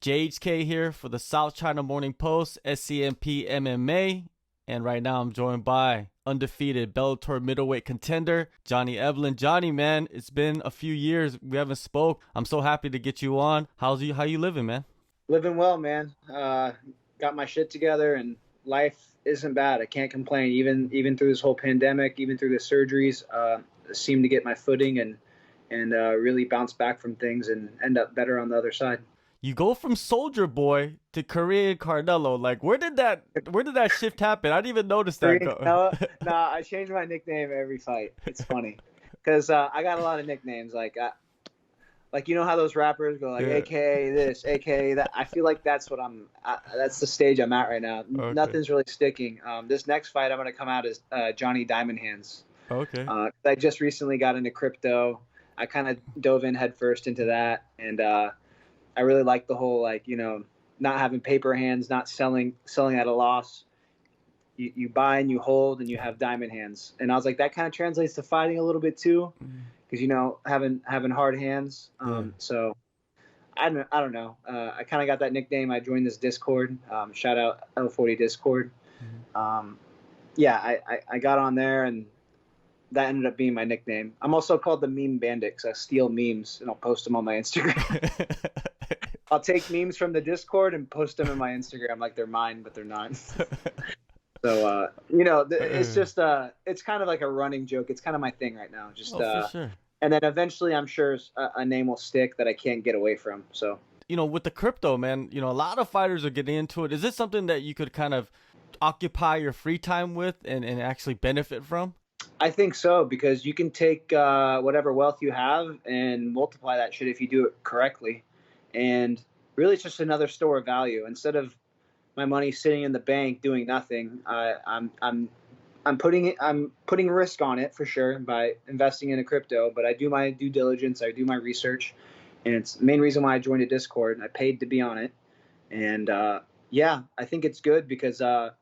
JHK here for the South China Morning Post, SCMP MMA. And right now I'm joined by undefeated Bellator middleweight contender, Johnny Eblen. Johnny, man, it's been a few years. We haven't spoke. I'm so happy to get you on. How you living, man? Living well, man. Got my shit together and life isn't bad. I can't complain. Even through this whole pandemic, even through the surgeries, seem to get my footing and really bounce back from things and end up better on the other side. You go from Soldier Boy to Korean Carnelo. Like, where did that shift happen? I didn't even notice that. No, I change my nickname every fight. It's funny because I got a lot of nicknames. Like you know how those rappers go like AKA this, AKA that. I feel like that's what that's the stage I'm at right now. Okay. Nothing's really sticking. This next fight I'm gonna come out as Johnny Diamond Hands. Okay. I just recently got into crypto. I kind of dove in headfirst into that, and I really like the whole, like, you know, not having paper hands, not selling at a loss. You buy and you hold and you have diamond hands. And I was like, that kind of translates to fighting a little bit too, because, you know, having hard hands. So I don't know. I kind of got that nickname. I joined this Discord. Shout out L40 Discord. Yeah, I got on there and that ended up being my nickname. I'm also called the Meme Bandit because I steal memes and I'll post them on my Instagram. I'll take memes from the Discord and post them in my Instagram like they're mine, but they're not. So, you know, it's just, it's kind of like a running joke. It's kind of my thing right now. Just, for sure. And then eventually I'm sure a name will stick that I can't get away from. So, you know, with the crypto, man, you know, a lot of fighters are getting into it. Is this something that you could kind of occupy your free time with and actually benefit from? I think so, because you can take whatever wealth you have and multiply that shit if you do it correctly. And really, it's just another store of value. Instead of my money sitting in the bank doing nothing, I'm putting risk on it for sure by investing in a crypto. But I do my due diligence, I do my research, and it's the main reason why I joined a Discord. I paid to be on it, and yeah, I think it's good because I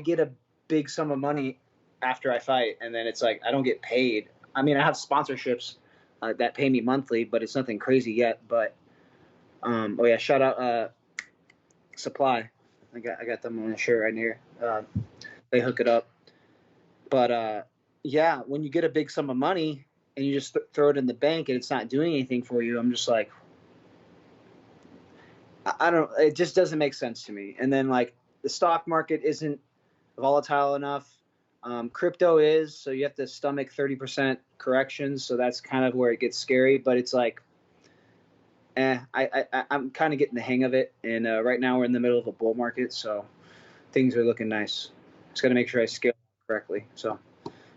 get a big sum of money after I fight, and then it's like I don't get paid. I mean, I have sponsorships that pay me monthly, but it's nothing crazy yet. But oh yeah, shout out Supply. I got them on a shirt right here. They hook it up. But yeah, when you get a big sum of money and you just throw it in the bank and it's not doing anything for you, I'm just like, I don't. It just doesn't make sense to me. And then like the stock market isn't volatile enough. Crypto is, so you have to stomach 30% corrections. So that's kind of where it gets scary, but it's like, I'm kind of getting the hang of it. And right now we're in the middle of a bull market. So things are looking nice. Just got to make sure I scale correctly. So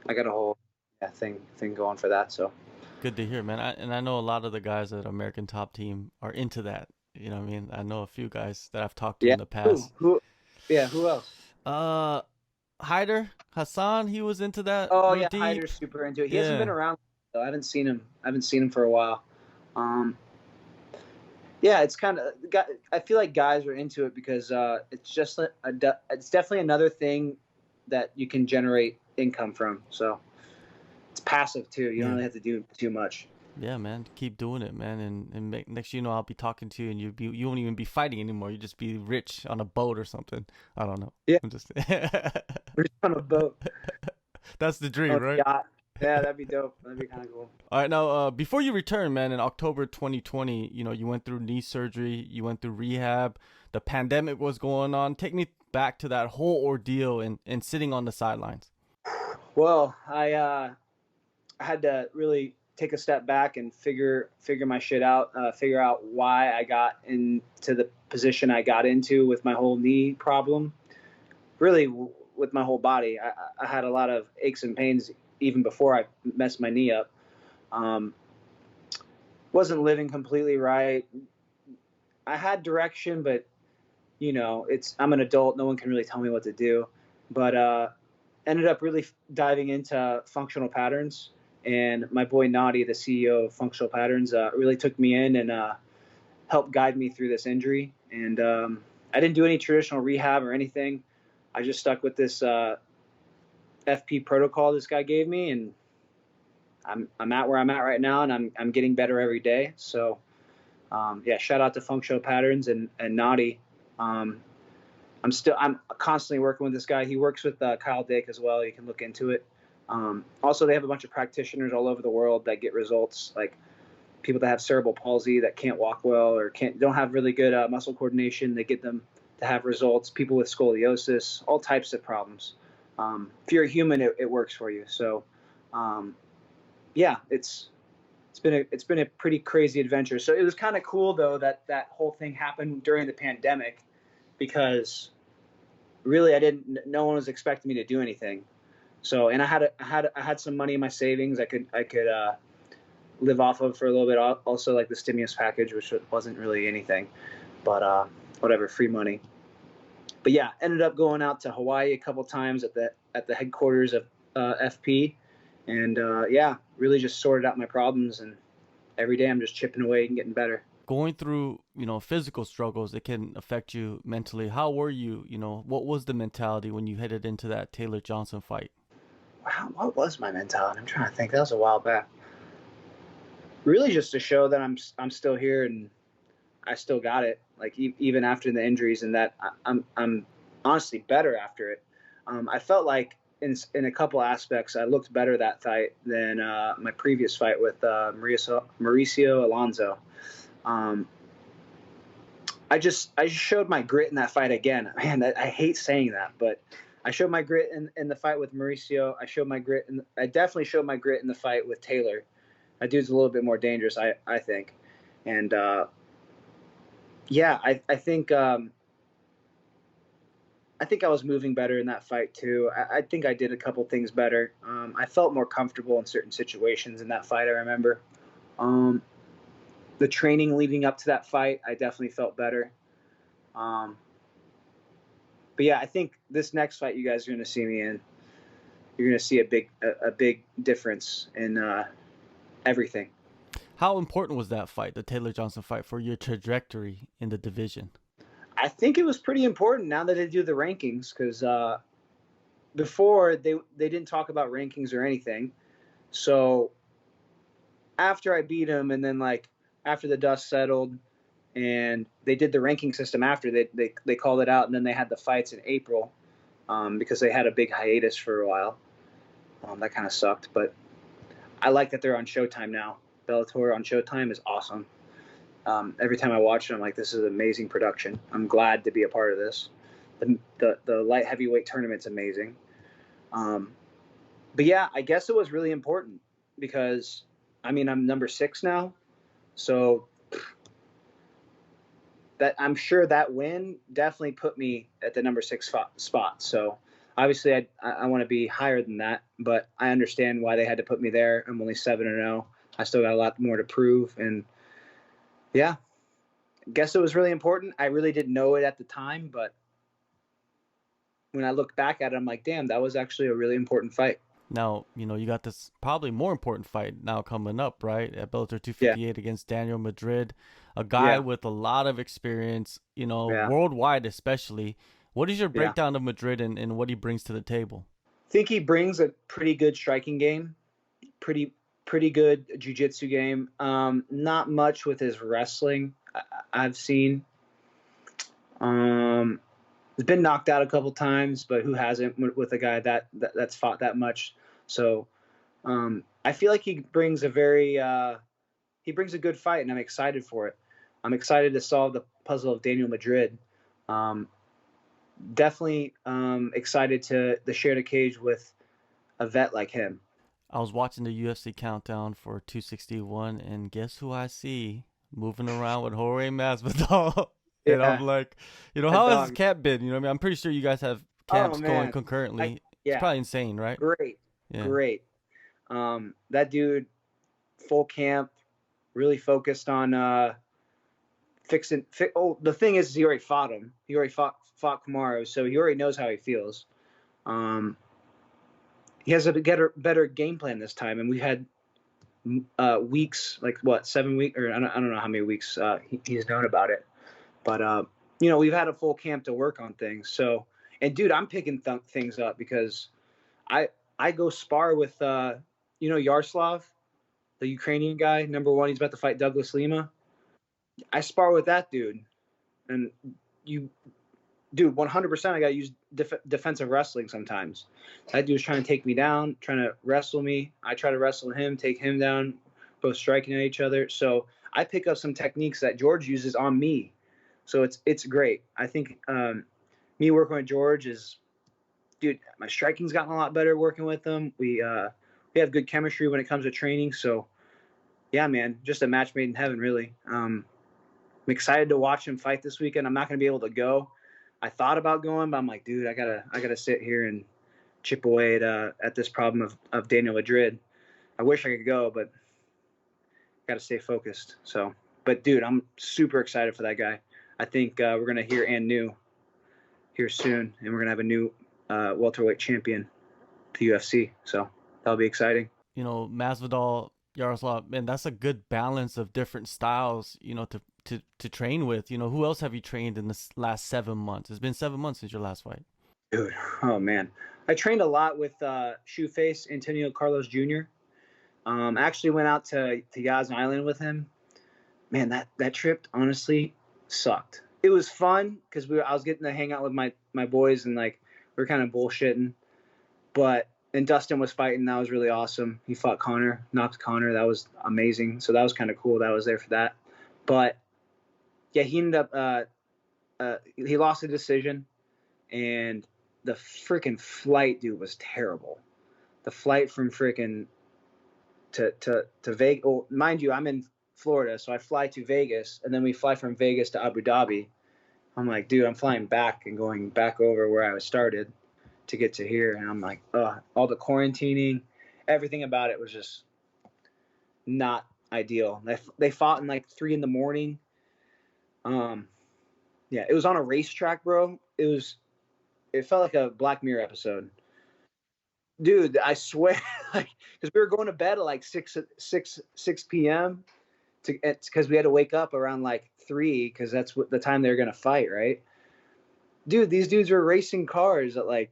I got a whole thing going for that. So good to hear, man. I know a lot of the guys at American Top Team are into that. You know what I mean? I know a few guys that I've talked to in the past. Who else? Hassan, he was into that. Oh yeah, Hyder's super into it. He hasn't been around though. I haven't seen him for a while. Yeah, it's kind of. I feel like guys are into it because it's just it's definitely another thing that you can generate income from. So it's passive too. You don't really have to do too much. Yeah, man, keep doing it, man, and next you know I'll be talking to you, and you won't even be fighting anymore. You just be rich on a boat or something. I don't know. Yeah, I'm just rich on a boat. That's the dream, right? Yacht. Yeah, that'd be dope. That'd be kind of cool. All right, now before you return, man, in October 2020, you know you went through knee surgery, you went through rehab, the pandemic was going on. Take me back to that whole ordeal and sitting on the sidelines. Well, I had to really take a step back and figure my shit out, figure out why I got into the position I got into with my whole knee problem. Really, with my whole body, I had a lot of aches and pains even before I messed my knee up. Wasn't living completely right. I had direction, but you know, I'm an adult. No one can really tell me what to do. But ended up really diving into functional patterns. And my boy Nadi, the CEO of Functional Patterns, really took me in and helped guide me through this injury. And I didn't do any traditional rehab or anything. I just stuck with this FP protocol this guy gave me, and I'm at where I'm at right now, and I'm getting better every day. So Yeah, shout out to Functional Patterns and Naughty. I'm constantly working with this guy. He works with Kyle Dake as well. You can look into it. Also, they have a bunch of practitioners all over the world that get results, like people that have cerebral palsy that can't walk well or don't have really good muscle coordination. They get them to have results. People with scoliosis, all types of problems. If you're a human, it works for you. So, yeah, it's been a pretty crazy adventure. So it was kind of cool though that whole thing happened during the pandemic, because really no one was expecting me to do anything. So, and I had some money in my savings I could live off of for a little bit. Also, like the stimulus package, which wasn't really anything, but whatever, free money. But yeah, ended up going out to Hawaii a couple times at the headquarters of FP, and yeah, really just sorted out my problems. And every day I'm just chipping away and getting better. Going through, physical struggles, it can affect you mentally. How were you? What was the mentality when you headed into that Taylor Johnson fight? Wow, what was my mentality? I'm trying to think. That was a while back. Really, just to show that I'm still here and I still got it. Like even after the injuries, and that I'm honestly better after it. I felt like in a couple aspects I looked better that fight than my previous fight with Mauricio Alonso. I just showed my grit in that fight again. Man, I hate saying that, but I showed my grit in the fight with Mauricio. I definitely showed my grit in the fight with Taylor. That dude's a little bit more dangerous, I think. And yeah, I think I was moving better in that fight too. I think I did a couple things better. I felt more comfortable in certain situations in that fight, I remember. The training leading up to that fight, I definitely felt better. But yeah, I think this next fight you guys are going to see me in, you're going to see a big difference in everything. How important was that fight, the Taylor Johnson fight, for your trajectory in the division? I think it was pretty important now that they do the rankings, because before they didn't talk about rankings or anything. So after I beat him, and then like after the dust settled, and they did the ranking system after they called it out, and then they had the fights in April, because they had a big hiatus for a while. That kind of sucked, but I like that they're on Showtime now. Bellator on Showtime is awesome. Every time I watch it, I'm like, this is amazing production. I'm glad to be a part of this. The light heavyweight tournament's amazing. But yeah, I guess it was really important because, I mean, I'm number 6 now. So that I'm sure that win definitely put me at the number 6 spot. So obviously I want to be higher than that, but I understand why they had to put me there. I'm only 7-0. I still got a lot more to prove. And yeah, I guess it was really important. I really didn't know it at the time, but when I look back at it, I'm like, damn, that was actually a really important fight. Now, you got this probably more important fight now coming up, right? At Bellator 258 against Daniel Madrid, a guy with a lot of experience, worldwide especially. What is your breakdown of Madrid and what he brings to the table? I think he brings a pretty good striking game, pretty good jiu-jitsu game. Not much with his wrestling I've seen. He's been knocked out a couple times, but who hasn't with a guy that's fought that much? So I feel like he brings a good fight, and I'm excited for it. I'm excited to solve the puzzle of Daniel Madrid. Definitely excited to share the cage with a vet like him. I was watching the UFC countdown for 261, and guess who I see moving around with Jorge Masvidal? And I'm like, how has his camp been? I mean, I'm pretty sure you guys have camps going concurrently. It's probably insane, right? Great. That dude, full camp, really focused on fixing. The thing is, he already fought him. He already fought Kamaru, so he already knows how he feels. He has a better game plan this time, and we had weeks, like 7 weeks, or I don't know how many weeks he's known about it. But, we've had a full camp to work on things. So, and dude, I'm picking things up because I go spar with, Yaroslav, the Ukrainian guy, number 1. He's about to fight Douglas Lima. I spar with that dude, and you, dude, 100%. I gotta use defensive wrestling sometimes. That dude's trying to take me down, trying to wrestle me. I try to wrestle him, take him down, both striking at each other. So I pick up some techniques that George uses on me. So it's great. I think me working with George is, dude, my striking's gotten a lot better working with him. We have good chemistry when it comes to training. So yeah, man, just a match made in heaven, really. I'm excited to watch him fight this weekend. I'm not going to be able to go. I thought about going, but I'm like, dude, I gotta sit here and chip away at this problem of Daniel Madrid. I wish I could go, but got to stay focused. So, but dude, I'm super excited for that guy. I think we're gonna hear and new here soon, and we're gonna have a new welterweight champion to the UFC. So that'll be exciting. You know, Masvidal, Yaroslav, man, that's a good balance of different styles, you know, to train with. You know, who else have you trained in this last 7 months? It's been 7 months since your last fight. Dude, oh man. I trained a lot with Shoeface Antonio Carlos Jr. I actually went out to Yas Island with him. Man, that trip honestly sucked. It was fun because I was getting to hang out with my boys, and like we were kind of bullshitting. But and Dustin was fighting. That was really awesome. He fought Connor, knocked Connor. That was amazing. So that was kind of cool that I was there for that. But yeah, he ended up he lost the decision, and the freaking flight, dude, was terrible. The flight from freaking to Vegas. Well, mind you, I'm in Florida, so I fly to Vegas, and then we fly from Vegas to Abu Dhabi. I'm like, dude, I'm flying back and going back over where I was started to get to here, and I'm like, all the quarantining, everything about it was just not ideal. They fought in like 3 a.m. Yeah, it was on a racetrack, bro. It felt like a Black Mirror episode. Dude, I swear, like, because we were going to bed at like 6 p.m. because we had to wake up around like 3 because that's what the time they were gonna fight, right? Dude, these dudes were racing cars at like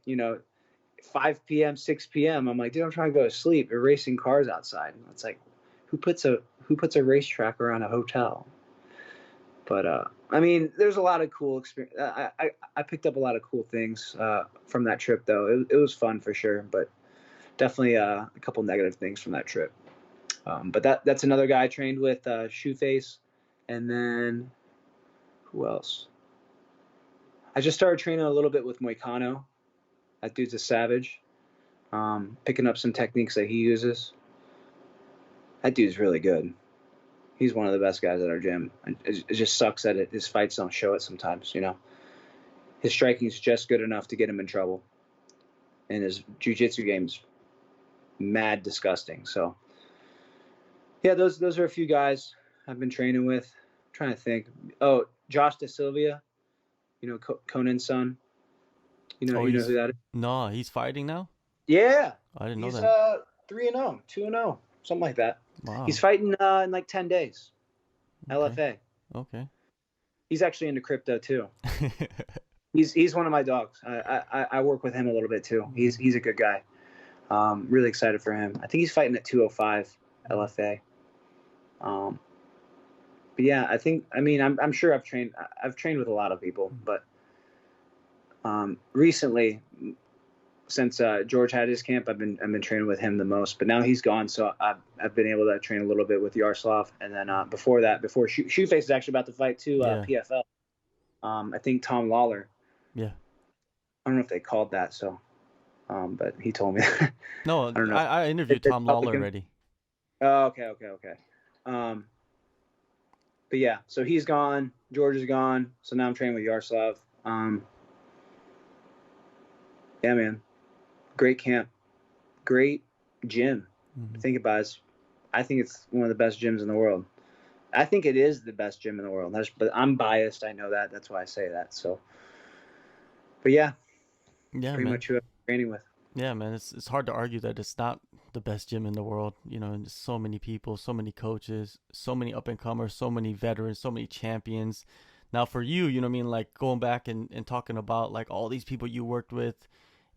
5 p.m., 6 p.m. I'm like, dude, I'm trying to go to sleep. They're racing cars outside. It's like, who puts a racetrack around a hotel? But I mean, there's a lot of cool experience. I picked up a lot of cool things from that trip, though. It was fun for sure, but definitely a couple negative things from that trip. But that's another guy I trained with, Shoeface, and then who else? I just started training a little bit with Moicano. That dude's a savage. Picking up some techniques that he uses. That dude's really good. He's one of the best guys at our gym. It just sucks that his fights don't show it sometimes, His striking is just good enough to get him in trouble. And his jiu-jitsu game's mad disgusting. So, yeah, those are a few guys I've been training with. I'm trying to think. Oh, Josh De Silva, Conan's son. You know who that is? No, he's fighting now? Yeah. I didn't know He's that. 3-0, 2-0, something like that. Wow. He's fighting in like 10 days. Okay. LFA. Okay. He's actually into crypto too. He's one of my dogs. I work with him a little bit too. He's a good guy. Really excited for him. I think he's fighting at 205 LFA. But yeah, I'm sure I've trained with a lot of people, but recently, since George had his camp, I've been training with him the most. But now he's gone, so I've been able to train a little bit with Yaroslav. And then before Shoeface is actually about to fight too, PFL. I think Tom Lawler. Yeah. I don't know if they called that, so, but he told me. No, I don't know. I interviewed Tom Lawler already. Oh, okay. But yeah, so he's gone. George is gone. So now I'm training with Yaroslav. Yeah, man. Great camp. Great gym. Mm-hmm. Think about it. I think it's one of the best gyms in the world. I think it is the best gym in the world. But I'm biased. I know that. That's why I say that. So, but yeah. Yeah, pretty much who I'm training with. Yeah, man. It's hard to argue that it's not the best gym in the world. And just so many people, so many coaches, so many up and comers, so many veterans, so many champions. Now for you, like going back and talking about like all these people you worked with,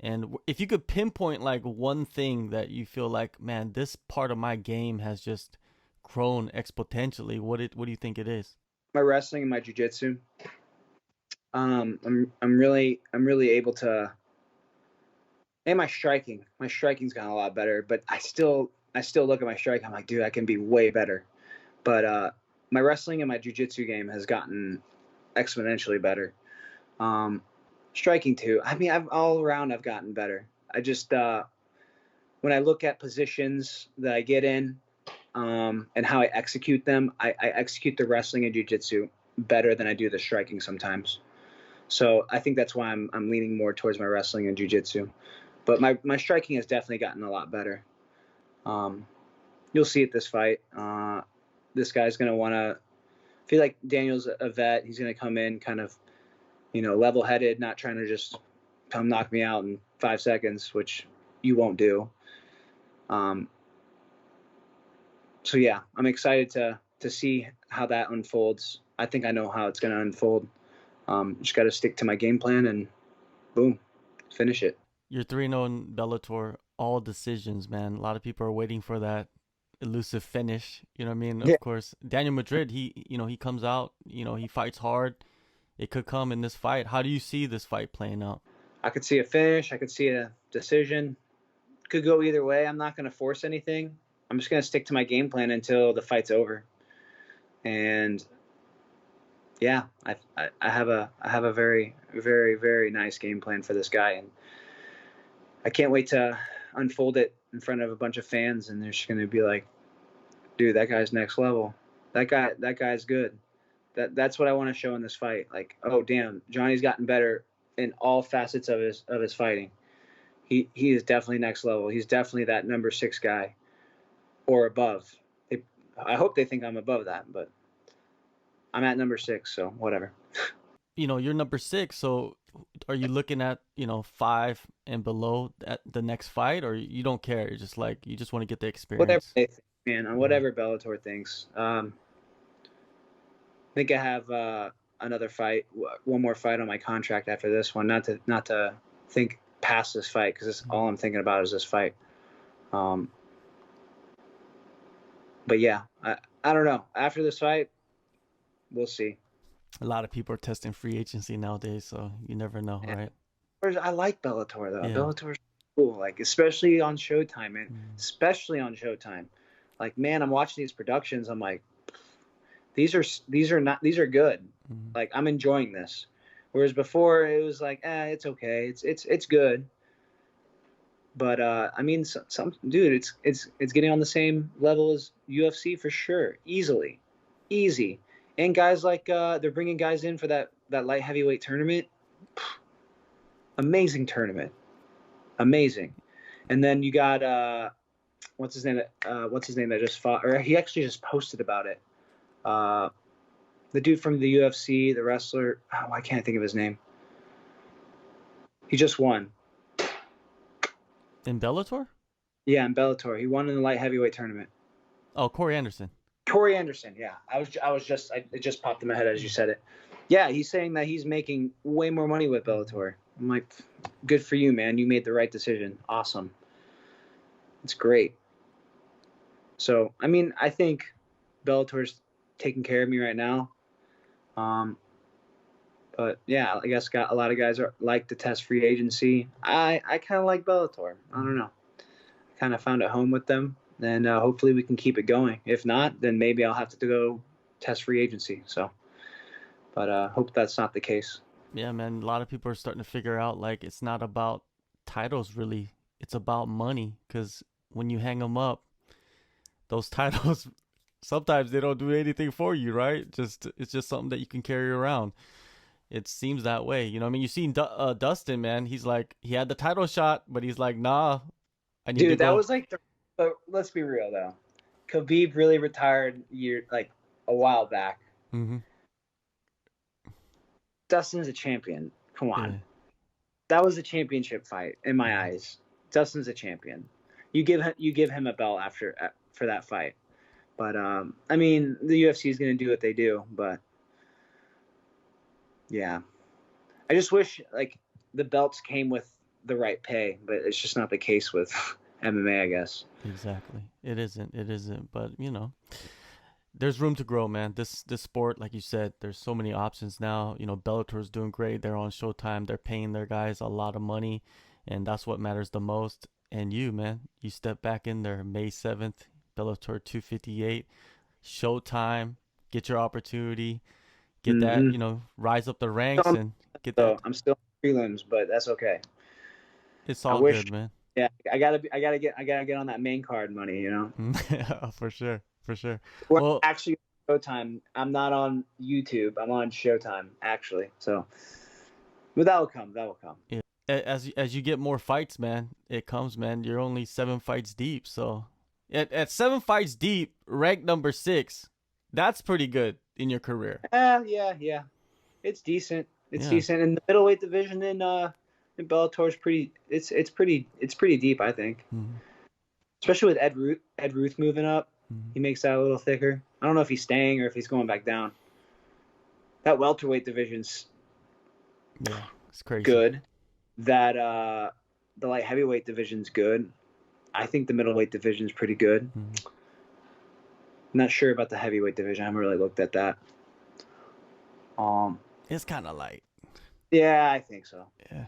and if you could pinpoint like one thing that you feel like, man, this part of my game has just grown exponentially, what do you think it is? my wrestling and my jiu-jitsu. I'm really able to, and my striking's gotten a lot better, but I still look at my striking. I'm like, dude, I can be way better. But my wrestling and my jiu-jitsu game has gotten exponentially better. Striking too. I mean, all around I've gotten better. I just when I look at positions that I get in and how I execute them, I execute the wrestling and jiu-jitsu better than I do the striking sometimes. So I think that's why I'm leaning more towards my wrestling and jiu-jitsu. But my striking has definitely gotten a lot better. You'll see at this fight. This guy's going to want to – I feel like Daniel's a vet. He's going to come in kind of, level-headed, not trying to just come knock me out in 5 seconds, which you won't do. So, yeah, I'm excited to see how that unfolds. I think I know how it's going to unfold. Just got to stick to my game plan and boom, finish it. You're 3-0 in Bellator, all decisions, man. A lot of people are waiting for that elusive finish. You know what I mean? Yeah. Of course, Daniel Madrid, he comes out, he fights hard. It could come in this fight. How do you see this fight playing out? I could see a finish. I could see a decision. Could go either way. I'm not going to force anything. I'm just going to stick to my game plan until the fight's over. And yeah, I have a very, very, very nice game plan for this guy, and I can't wait to unfold it in front of a bunch of fans, and they're just going to be like, dude, that guy's next level. That guy's good. That's what I want to show in this fight. Like, oh damn, Johnny's gotten better in all facets of his fighting. He is definitely next level. He's definitely that number 6 guy or above. I hope they think I'm above that, but I'm at number 6, so whatever. You're number 6, so are you looking at 5 and below at the next fight, or you don't care? You're just like, you just want to get the experience. Whatever they think, man. On whatever Bellator thinks. I think I have another fight, one more fight on my contract after this one. Not to think past this fight, because all I'm thinking about is this fight. But yeah, I don't know. After this fight, we'll see. A lot of people are testing free agency nowadays, so you never know, right? I like Bellator though. Yeah. Bellator's cool, like especially on Showtime, man. Especially on Showtime. Like, man, I'm watching these productions. I'm like, these are good. Like, I'm enjoying this. Whereas before it was like, it's okay. It's good. But I mean, some dude, it's getting on the same level as UFC for sure, easy. And guys like they're bringing guys in for that light heavyweight tournament. Amazing tournament, amazing. And then you got what's his name that just fought, or he actually just posted about it. The dude from the UFC, the wrestler. Oh, I can't think of his name. He just won. In Bellator? Yeah, in Bellator. He won in the light heavyweight tournament. Oh, Corey Anderson. Yeah. It just popped in my head as you said it. Yeah, he's saying that he's making way more money with Bellator. I'm like, good for you, man. You made the right decision. Awesome. It's great. So, I mean, I think Bellator's taking care of me right now. But yeah, I guess a lot of guys like to test free agency. I kind of like Bellator. I don't know. I kind of found a home with them, and hopefully we can keep it going. If not, then maybe I'll have to go test free agency. So, but hope that's not the case. Yeah, man. A lot of people are starting to figure out, like, it's not about titles really. It's about money, because when you hang them up, those titles, sometimes they don't do anything for you, right? It's just something that you can carry around. It seems that way. You know what I mean? You seen Dustin, man. He's like, he had the title shot, but he's like, nah, I need to go. Dude, that was like, but let's be real though. Khabib really retired a while back. Mm-hmm. Dustin's a champion. Come on. Yeah. That was a championship fight in my eyes. Dustin's a champion. You give him a belt for that fight. But I mean, the UFC is going to do what they do, but yeah. I just wish like the belts came with the right pay, but it's just not the case with MMA, I guess. Exactly. It isn't. But there's room to grow, man. This sport, like you said, there's so many options now. You know, Bellator's doing great. They're on Showtime. They're paying their guys a lot of money, and that's what matters the most. And you, man, you step back in there May 7th, Bellator 258, Showtime. Get your opportunity. Get that, Mm-hmm. you know, rise up the ranks and get that. I'm still prelims, but that's okay. It's I all wish. good, man. Yeah, I gotta get on that main card money. You know. For sure, for sure. We're Well, actually Showtime. I'm not on YouTube. I'm on Showtime actually. So, but that will come. That will come. yeah, as you get more fights, man, it comes, man. You're only 7 fights deep, so at 7 fights deep, rank number 6, that's pretty good in your career. Yeah. It's decent. It's Yeah. decent. And the middleweight division in Bellator is pretty. It's pretty deep, I think. Mhm. Especially with Ed Ruth moving up, he makes that a little thicker. I don't know if he's staying or if he's going back down. That welterweight division's Yeah, it's crazy. good. That the light heavyweight division's good. I think the middleweight division's pretty good. Mhm. I'm not sure about the heavyweight division. I haven't really looked at that. It's kind of light. Yeah, I think so. Yeah.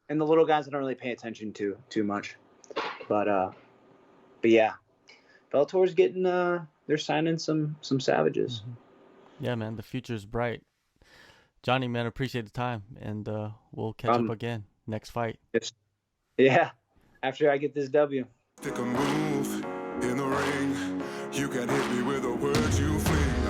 And the little guys I don't really pay attention to too much. But yeah. Bellator's getting they're signing some savages. Yeah, man, the future's bright. Johnny, man, appreciate the time, and we'll catch up again next fight. Yeah, after I get this W. Pick a move in the ring. You can hit me with the words you fling.